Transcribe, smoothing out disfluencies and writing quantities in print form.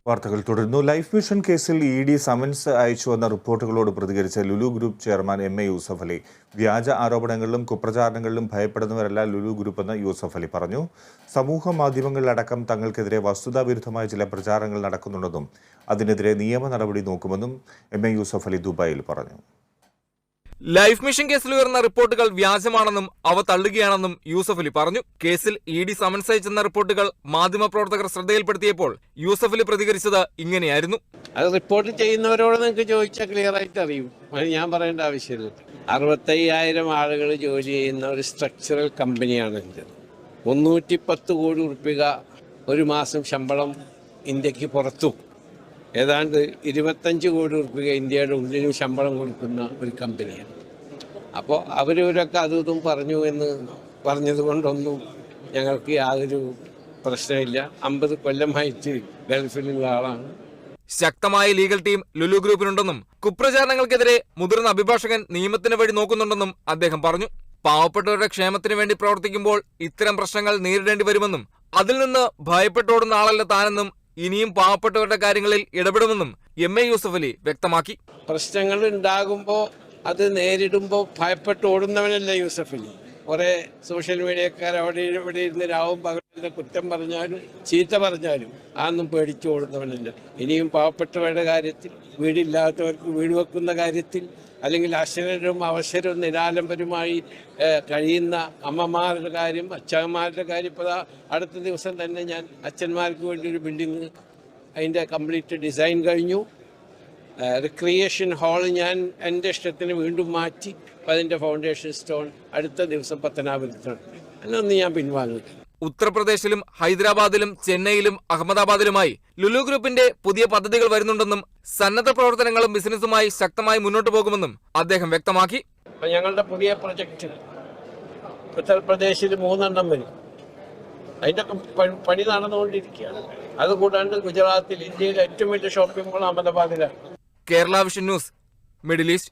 വാർത്തകൾ തുടരുന്നു. Life mission കേസിൽ ED സമൻസ് അയച്ചുവെന്ന റിപ്പോർട്ടുകളോട് പ്രതികരിച്ച Lulu group chairman MA Yusuff Ali വ്യാജ ആരോപണങ്ങളിലും കുപ്രചാരണങ്ങളിലും ഭയപ്പെടുന്നവരല്ല ലുലു ഗ്രൂപ്പ് എന്ന് യൂസഫ് അലി പറഞ്ഞു. സമൂഹ മാധ്യമങ്ങളിലടക്കം തങ്ങൾക്കെതിരെ വസ്തുതാവിരുദ്ധമായ ചില പ്രചാരണങ്ങൾ നടക്കുന്നുണ്ടെന്നും അതിനെതിരെ നിയമ നടപടി നോക്കുമെന്നും MA യൂസഫ് അലി ദുബായിൽ പറഞ്ഞു. ലൈഫ് മിഷൻ കേസിൽ ഉയർന്ന റിപ്പോർട്ടുകൾ വ്യാജമാണെന്നും അവ തള്ളുകയാണെന്നും യൂസഫ് അലി പറഞ്ഞു. കേസിൽ ED സമൻസ് അയച്ചെന്ന റിപ്പോർട്ടുകൾ മാധ്യമപ്രവർത്തകർ ശ്രദ്ധയിൽപ്പെടുത്തിയപ്പോൾ യൂസഫ് അലി പ്രതികരിച്ചത് ഇങ്ങനെയായിരുന്നു. അത് റിപ്പോർട്ട് ചെയ്യുന്നവരോട് നിങ്ങൾക്ക് ചോദിച്ചാൽ ക്ലിയർ ആയിട്ട് അറിയും. ഞാൻ പറയേണ്ട ആവശ്യമില്ല. 65,000 ആളുകൾ ജോലി ചെയ്യുന്ന ഒരു സ്ട്രക്ചറൽ കമ്പനിയാണ് ഇത്. 310 കോടി ഉറുപ്പിക ഒരു മാസം ശമ്പളം ഇന്ത്യക്ക് പുറത്തും ഏതാണ്ട് 25 കോടി ഉറുപ്പിക ഇന്ത്യയുടെ ഉള്ളിലും ശമ്പളം കൊടുക്കുന്ന ഒരു കമ്പനിയാണ്. അപ്പോൾ അവരവരൊക്കെ അതും പറഞ്ഞു എന്ന് പറഞ്ഞത് കൊണ്ടൊന്നും ഞങ്ങൾക്ക് യാതൊരു പ്രശ്നമില്ല. 50 കൊല്ലമായിട്ട് ഗൾഫിലുള്ള ആളാണ്. ശക്തമായ ലീഗൽ ടീം ലുലു ഗ്രൂപ്പിനുണ്ടെന്നും കുപ്രചാരണങ്ങൾക്കെതിരെ മുതിർന്ന അഭിഭാഷകൻ നിയമത്തിന് വഴി നോക്കുന്നുണ്ടെന്നും അദ്ദേഹം പറഞ്ഞു. പാവപ്പെട്ടവരുടെ ക്ഷേമത്തിന് വേണ്ടി പ്രവർത്തിക്കുമ്പോൾ ഇത്തരം പ്രശ്നങ്ങൾ നേരിടേണ്ടി വരുമെന്നും അതിൽ നിന്ന് ഭയപ്പെട്ടോടുന്ന ആളല്ല താനെന്നും ഇനിയും പാവപ്പെട്ടവരുടെ കാര്യങ്ങളിൽ ഇടപെടുമെന്നും MA യൂസഫ് അലി വ്യക്തമാക്കി. പ്രശ്നങ്ങൾ ഉണ്ടാകുമ്പോൾ അത് നേരിടുമ്പോൾ ഭയപ്പെട്ട് ഓടുന്നവനല്ല യൂസഫ് അലി. കുറെ സോഷ്യൽ മീഡിയക്കാർ അവിടെ ഇവിടെ ഇരുന്ന് രാവും പകലിന്റെ കുറ്റം പറഞ്ഞാലും ചീത്ത പറഞ്ഞാലും അതൊന്നും പേടിച്ചു ഓടുന്നവനല്ല. ഇനിയും പാവപ്പെട്ടവരുടെ കാര്യത്തിൽ, വീടില്ലാത്തവർക്ക് വീട് വെക്കുന്ന കാര്യത്തിൽ, അല്ലെങ്കിൽ അക്ഷരരും അവസരവും നിരാലംബരുമായി കഴിയുന്ന അമ്മമാരുടെ കാര്യം, അച്ഛന്മാരുടെ കാര്യം. ഇപ്പോൾ അടുത്ത ദിവസം തന്നെ ഞാൻ അച്ഛന്മാർക്ക് വേണ്ടി ഒരു ബിൽഡിങ് അതിൻ്റെ കംപ്ലീറ്റ് ഡിസൈൻ കഴിഞ്ഞു. റിക്രിയേഷൻ ഹാള് ഞാൻ എൻ്റെ ഇഷ്ടത്തിന് വീണ്ടും മാറ്റി അതിൻ്റെ ഫൗണ്ടേഷൻ സ്റ്റോൺ അടുത്ത ദിവസം പത്തനാപുരത്താണ്. അതിനൊന്നും ഞാൻ പിൻവാങ്ങുക. ഉത്തർപ്രദേശിലും ഹൈദരാബാദിലും ചെന്നൈയിലും അഹമ്മദാബാദിലുമായി ലുലു ഗ്രൂപ്പിന്റെ പുതിയ പദ്ധതികൾ വരുന്നുണ്ടെന്നും സന്നദ്ധ പ്രവർത്തനങ്ങളും ബിസിനസ്സുമായി ശക്തമായി മുന്നോട്ട് പോകുമെന്നും അദ്ദേഹം വ്യക്തമാക്കി. ഞങ്ങളുടെ പുതിയ പ്രൊജക്ട് ഉത്തർപ്രദേശിൽ 3 വരും. അതിൻ്റെ പണി നടന്നുകൊണ്ടിരിക്കുകയാണ്. അതുകൂടാണ്ട് ഗുജറാത്തിൽ ഇന്ത്യയിലെ ഏറ്റവും വലിയ ഷോപ്പിംഗ് മോൾ അഹമ്മദാബാദിലാണ്. Kerala vision news, middle east.